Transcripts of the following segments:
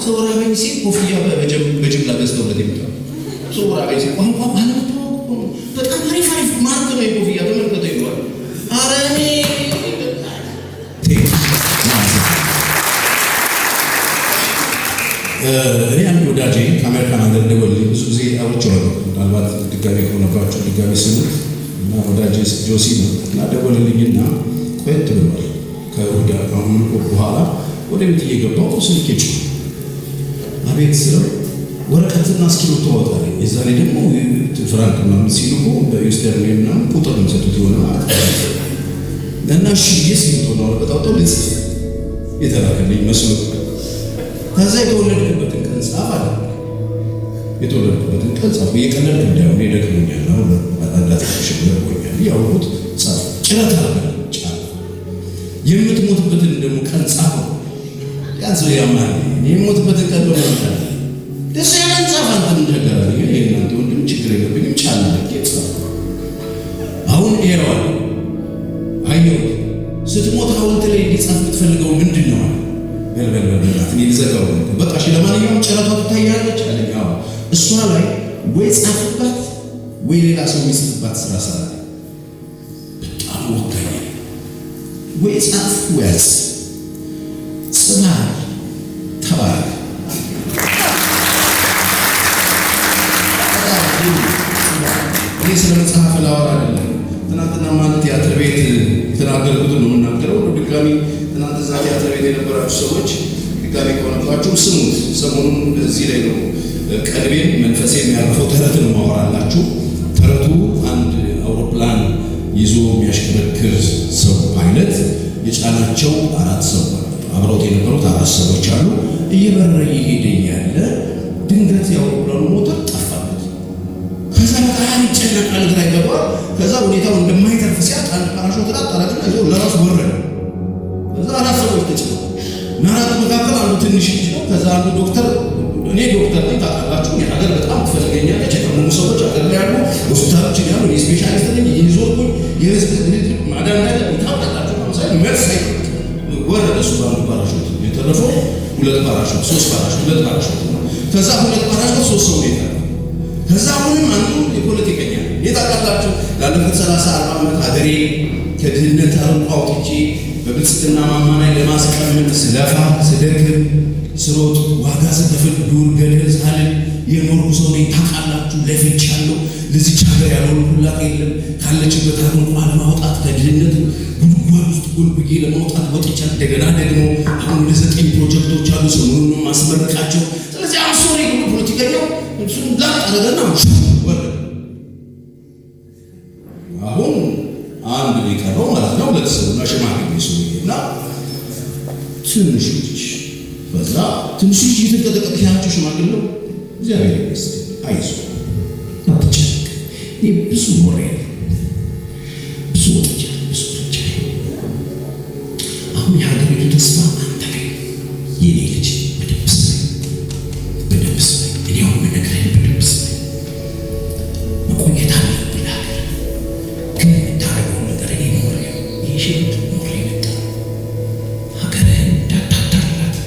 ሰው ራበኝ ሲል ኮፍያ በጅምላ ገዝተውለት ይመጣል። ሰው ራበኝ ሲል ቋንቋ ማለት በጣም አሪፍ ማርክ ነው የኮፍያ ተመልከተ ይሏል። ኧረ እኔ አንድ ወዳጄ ከአሜሪካን ሀገር ደወለልኝ። ብዙ ጊዜ አውርቼዋለሁ። ምናልባት ድጋሜ ከሆነባቸው ድጋሜ ስሙት እና ወዳጄ ጆሲ ነው እና ደወለልኝና ቆየት ብሏል ከእሑድ አሁን በኋላ ወደ ቤት እየገባሁ ስልኬ ጮኸ። አቤት ስለው ወረቀትና እስክሪብቶ አወጣልኝ። የዛኔ ደግሞ ፍራንክ ምናምን ሲልኩ በዩስተርን ምናምን ቁጥር ነው የሚሰጡት የሆነ ማለት እና እሺ እስክሪብቶ ነው አወጣው ልጽፍ የተላከልኝ መስሎ ከዛ የተወለድክበትን ቀን ጻፍ አለ። የተወለድክበትን ቀን ጻፍ እየቀለድክ እንዳይሆን ይደክመኛል ነው አዳታሽ ይቆያል ያውቁት ጻፍ ጭረት አለ ጫፍ የምትሞትበትን ደግሞ ቀን ጻፍ ያንተ ያማል የምትሞትበትን ቀን ነው ማለት ደስ ያለን ጻፍ አንተ እንደገና ይሄ እናንተ ወንድም ችግር የለብኝም ጫና ለቄጻፍ አሁን ይሄዋል አይየው ስትሞት ሐውልት ላይ እንዲጻፍ የምትፈልገው ምንድን ነው? በልበልበልላት እኔ ልዘጋው በቃ እሺ ለማንኛውም ጨረቷ ትታያለች አለኝ። አዎ እሷ ላይ ወይ ጻፍባት ወይ ሌላ ሰው የሚጽፍባት ስራ ሰራ። በጣም ወካይ ወይ ጻፍ ወይስ ጽና ተባለ። እኔ ስለ መጽሐፍ ላወራ አይደለም። ትናንትና ማለት ቲያትር ቤት የተናገርኩትን ነው የምናገረው። ድጋሚ ትናንት እዛ ቲያትር ቤት የነበራችሁ ሰዎች ድጋሚ ከሆነባችሁ ስሙት። ሰሞኑን እዚህ ላይ ነው ቀልቤን መንፈሴ የሚያርፈው ተረት ነው ማወራላችሁ። ተረቱ አንድ አውሮፕላን ይዞ የሚያሽከረክር ሰው ፓይለት የጫናቸው 4 ሰው አብረውት የነበሩት 4 ሰዎች አሉ። እየበረረ እየሄደ ያለ ድንገት የአውሮፕላኑ ሞተር ጠፋበት። ከዛ በጣም ይጨነቃል፣ ግራ ይገባል። ከዛ ሁኔታው እንደማይተርፍ ሲያቅ አንድ ፓራሾት አጣራቅና ይዞ ለራሱ ወረደ። ከዛ 4 ሰዎች ተጨነቁ። ናራት መካከል አንዱ ትንሽ ልጅ ነው። ከዛ አንዱ ዶክተር እኔ ዶክተር ነኝ ታውቃላችሁ፣ እኔ ሀገር በጣም ትፈልገኛለች የታመሙ ሰዎች ሀገር ላይ ያሉ ሆስፒታሎች ያሉ እኔ ስፔሻሊስት ነኝ እየዞርኩኝ የህዝብ ማዳን ላይ ታውቃላችሁ። ለምሳሌ መልስ ወረደ እሱ በአንዱ ፓራሾት የተረፈው 2 ፓራሾት 3 ፓራሾት 2 ፓራሾት ነው። ከዛ 2 ፓራሾት 3 ሰው ነው። ከዛ አሁንም አንዱ የፖለቲከኛ የታውቃላችሁ ላለፉት 30-40 ዓመት ሀገሬ ከድህነት አረንቋ አውጥቼ በብልጽግና ማማ ላይ ለማስቀመጥ ስለፋ ስደክም ስሮጥ ዋጋ ስከፍል ዱር ገደል ሳልን የኖርኩ ሰው ነኝ። ታውቃላችሁ ለፍቻለሁ። ለዚች ሀገር ያልሆንኩላት የለም። ካለችበት አረንቋ ለማውጣት ከድህነት ጉድጓድ ውስጥ ጎልብጌ ለማውጣት ወጥቻ እንደገና ደግሞ አሁን ወደ 9 ፕሮጀክቶች አሉ ሰሞኑን ማስመረቃቸው። ስለዚህ አሶሪ ነው ፖለቲከኛው እሱን ላጣረገና ወረደ። አሁን አንድ ሊቀረው ማለት ነው 2 ሰው እና ሽማግሌ ሰውዬና ትንሽ ልጅ። በዛ ትንሽ ልጅ የተቀጠቀጠ ያቸው ሽማግሌ ነው። እግዚአብሔር ይመስገን አይዞህ አትጨነቅ። ብዙ ወሬ ብዙ ወጥቻ አሁን የሀገሪቱ ተስፋ አንተ ላይ የኔ ልጅ በደብስ እኔ አሁን መነግርህን በደብስ መቆየት አለብህ ለሀገር ግን የምታደርገው ነገር እኔ ኖሬ ይሽት ኖሬ መጣ ሀገርህን እንዳታታላት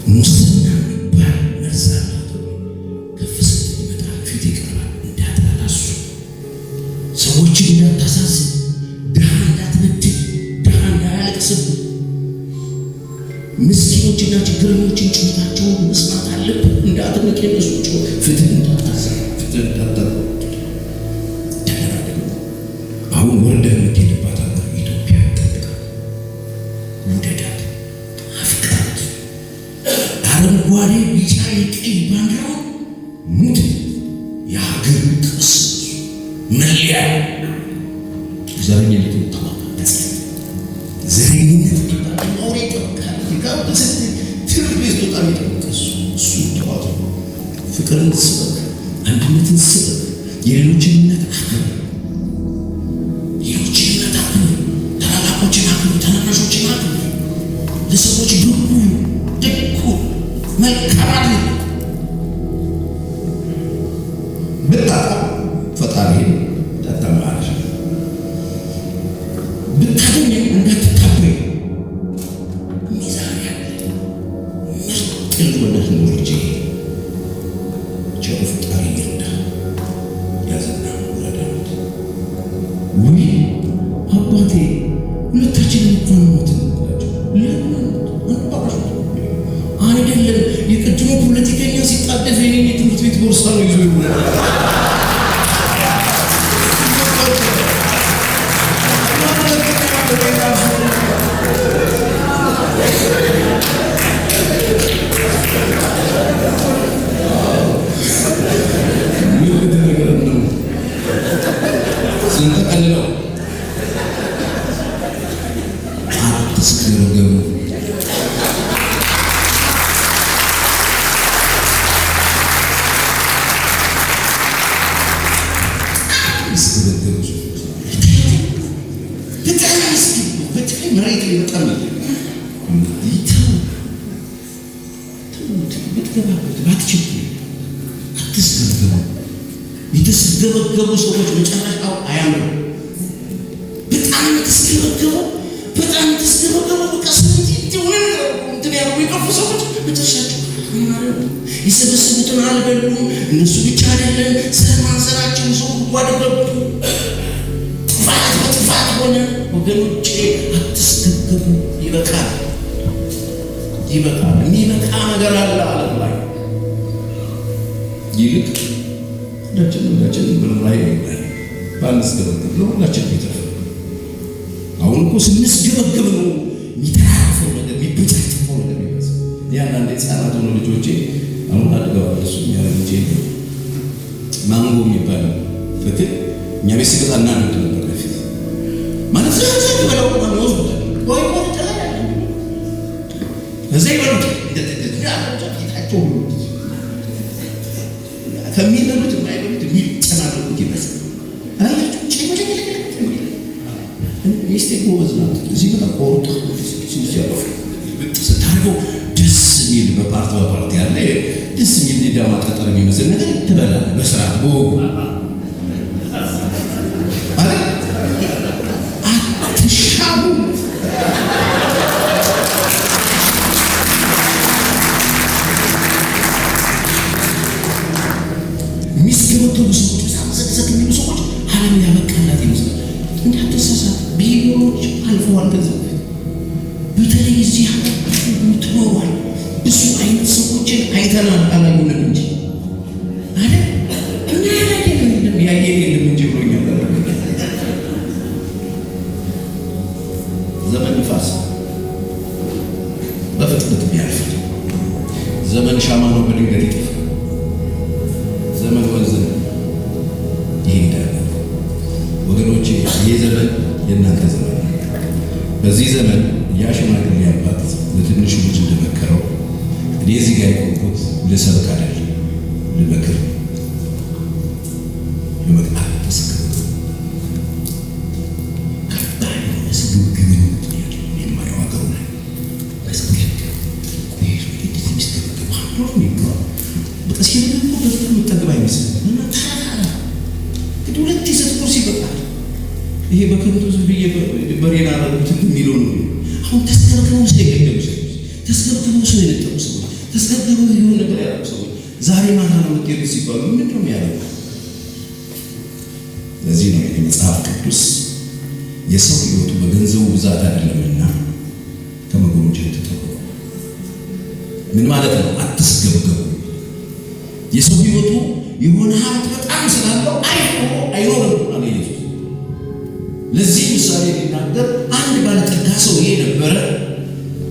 ሙስና የሚባል መርዛላት ከፍ ስትል ይመጣል ፊት ይቀርባል። እንዳታላሱ ሰዎችን እንዳታሳስብ ድሃ እንዳትበድል ድሃ እንዳያለቅስብ ምስኪኖችና ችግረኞችን ጩኸታቸውን መስማት አለብህ። እንዳትንቅ የነሱ ጩኸት ፍትህ እንዳታሰራ ፍትህ እንዳታጠ አሁን ወርደህ የምትሄድባት ሀገር ኢትዮጵያ ይጠብቃል። ውደዳት፣ አፍቃት። አረንጓዴ ቢጫ የቀይ ባንዲራው ሙት የሀገር ቅርስ መለያ ዘረኝነት ተዋጣ ዘረኝነት ኖሬ ይጠብቃል። ይጋብዝ ትርቤት በጣም ይጠብቃል። እሱ ተዋጣ ፍቅርን ስበክ፣ አንድነትን ስበክ፣ የሌሎችን እምነት አክብር፣ ታላላቆችን አክብር፣ ታናናሾችን አክብር። ለሰዎች ብሩ ደጉ መልካም ብታጣ ፈጣሪ ተጠማሽ ብታገኝ እንዳትታበይ ሚዛን ያለ ምርጥ ቀጥልበት ነው ልጄ ቸር ፈጣሪ ይርዳ ያዘና ወዳዳት ወይ አባቴ ሁለታችንም ቆንሞት ለምን አይደለም የቅድሞ ፖለቲከኛ ሲጣደፍ የኔ ትምህርት ቤት ቦርሳ ነው ይዞ ይውላል የተስገበገቡ ሰዎች መጨረሻው አያምርም። በጣም የተስገበገቡ በቀስምት ይሁን እንትን ያሉ የቀፉ ሰዎች መጨረሻቸው ይሰበስቡትን አልበሉም። እነሱ ብቻ አይደለም ስለማንሰራቸው ሰው ጓደገቡ ጥፋት ሆነ። ወገኖቼ አትስገበገቡ። ይበቃል። የሚበቃ ነገር አለ ዓለም ላይ ይልቅ ሁላችንም በላይ ባንስገበገብ ነው ሁላችን ይተርፍ። አሁን እኮ ስንስገበገብ ነው የሚተራፈው ነገር የሚበጫጭፈው ነገር ይመስል ያንዳንድ ህፃናት ሆኖ ልጆቼ አሁን አድገዋል። እሱ ያረንቼ ማንጎ የሚባል ፍትል እኛ ቤት ሲገዛ እናንድ ነበር በፊት ማለት ዘንዘን በለው ነው ወስደን ወይ እዚህ ይበሉት እንደተደረገ ከሚበሉት የማይበሉት የሚጨናነቁት ይመስል አያችሁ ጭምጭም ሚስቴ ጎበዝ ናት። እዚህ በጣም ቆርጦ ሲያለፉ ስታርገው ደስ የሚል በፓርቲ ያለ ደስ የሚል ዳማ ጠጠር የሚመስል ነገር ትበላለህ በስርዓት በወጉ አትሻሙ። የሚስገበገቡ ሰዎች በጣም ዘቅዘቅ የሚሉ ሰዎች ዓለም ያበቃላት ይመስላል። እንዳትሳሳት ቢሊዮኖች አልፈዋል። ከዚህ በፊት በተለይ እዚህ ሀገር ትኖሯል ብዙ አይነት ሰዎችን አይተናል። አላዩንም እንጂ አይደል እና ያየን የለም እንጂ ብሎኛል። ዘመን ንፋስ በፍጥነት ቢያልፍ ዘመን ሻማ ነው በድንገት ይጠፋል። ዘመን ወንዝ ይሄዳል። ወገኖቼ ይህ ዘመን የእናንተ ዘመን ነው። በዚህ ዘመን ያ ሽማግሌ አባት ለትንሹ ልጅ እንደመከረው እኔ እዚህ ጋር የቆምኩት ልሰብክ አይደለም፣ ልመክር ይሄ በከንቱ ዝም ብዬ በሬና ረቡት የሚለው ነው። አሁን ተስገብግበው ሰው የገደሉ ሰዎች፣ ተስገብግበው ሰው የነጠቁ ሰዎች፣ ተስገብግበው የሆነ ነገር ያደረጉ ሰዎች ዛሬ ማታ ነው የምትሄዱ ሲባሉ ምንድን ነው ያደረጉ? ለዚህ ነው የመጽሐፍ ቅዱስ የሰው ሕይወቱ በገንዘቡ ብዛት አይደለምና ከመጎምጀት ተጠበቁ። ምን ማለት ነው? አትስገብገቡ። የሰው ሕይወቱ የሆነ ሀብት በጣም ስላለው አይኖርም አለ ኢየሱስ። ለዚህ ምሳሌ ሊናገር አንድ ባለጠጋ ሰውዬ ነበረ።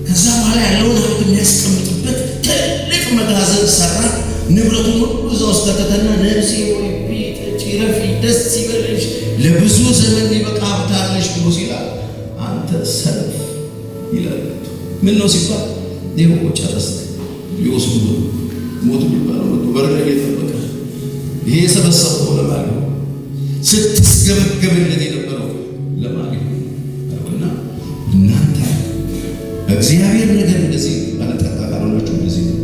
ከዛ በኋላ ያለውን ሀብት የሚያስቀምጥበት ትልቅ መጋዘን ሰራ። ንብረቱን ሁሉ እዛ ውስጥ ከተተና ነፍሴ ሆይ ጠጪ፣ ረፊ፣ ደስ ይበልሽ፣ ለብዙ ዘመን ሊበቃ ሀብት አለሽ ብሎ ሲላል አንተ ሰነፍ ይላል። ምን ነው ሲባል ይኸው ጨረስክ፣ ሊወስዱ ሞት ቢባል በር ላይ እየጠበቀ ይሄ የሰበሰበው ለማለት ነው። ስትስገበገብለት የነበረው ለማለት ነው። እና እናንተ እግዚአብሔር ነገር እንደዚህ ባለጠጋ ካልሆናችሁ እንደዚህ ነው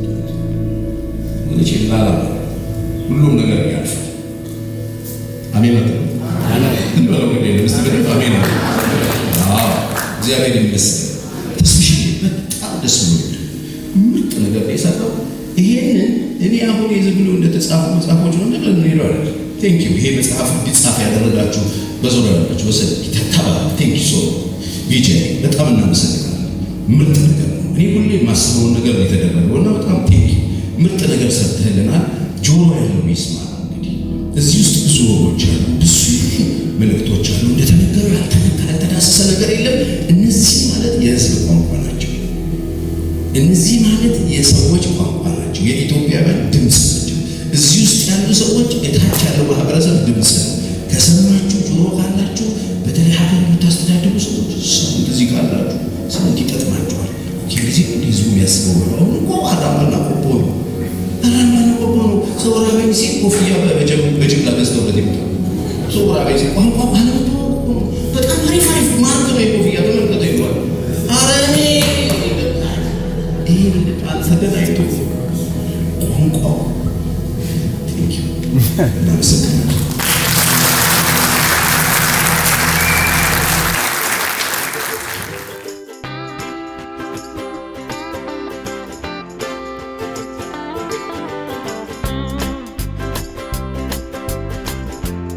ወለች ይላል። ሁሉም ነገር ያልፋል። አሜን ነው። አሜን ነው። አሜን ነው። እግዚአብሔር ይመስገን። ተስብሽ በጣም ደስ ብሎኛል። ነገር ነው የሰራው። ይሄንን እኔ አሁን የዝብሉ እንደተጻፉ መጽሐፎች ነው ነገር ነው ይላል። ቴንክ ዩ። ይሄ መጽሐፍ እንዲጻፍ ያደረጋችሁ በዞራ ያላችሁ ወሰድ ተታባ ቴንክ ዩ ሶ ቪጄ በጣም እናመሰግናለን። ምርጥ ነገር ነው። እኔ ሁሌ የማስበውን ነገር ነው የተደረገው እና በጣም ቴንክ ዩ። ምርጥ ነገር ሰርተህልናል። ጆሮ ያለው ይስማ። እንግዲህ እዚህ ውስጥ ብዙ ወጎች አሉ፣ ብዙ መልእክቶች አሉ። እንደተነገረ ያልተዳሰሰ ነገር የለም። እነዚህ ማለት የህዝብ ቋንቋ ናቸው። እነዚህ ማለት የሰዎች ቋንቋ ናቸው። የኢትዮጵያውያን ድምፅ ናቸው። እዚህ ውስጥ ያሉ ሰዎች እታች ያለው ማህበረሰብ ድምፅ ነው። ከሰማችሁ ጆሮ ካላችሁ በተለይ ሀገር የምታስተዳድሩ ሰዎች ሰሙት። እዚህ ካላችሁ ሰሙት፣ ይጠቅማችኋል። ጊዜ ህዝቡ የሚያስበው ነው። አሁን እኮ አራማና ቆቦ ነው። አራማና ቆቦ ነው። ሰው ራበኝ ሲል ኮፍያ በጅምላ ገዝተውለት ይመጣል። ሰው ራበኝ ሲል ቋንቋ ባለው በጣም አሪፍ ማርክ ነው። የኮፍያ ተመልከተ ይሏል። አረኔ ይህ ቃል ተገናኝቶ ቋንቋው ቴንኪው እናመሰግናለን።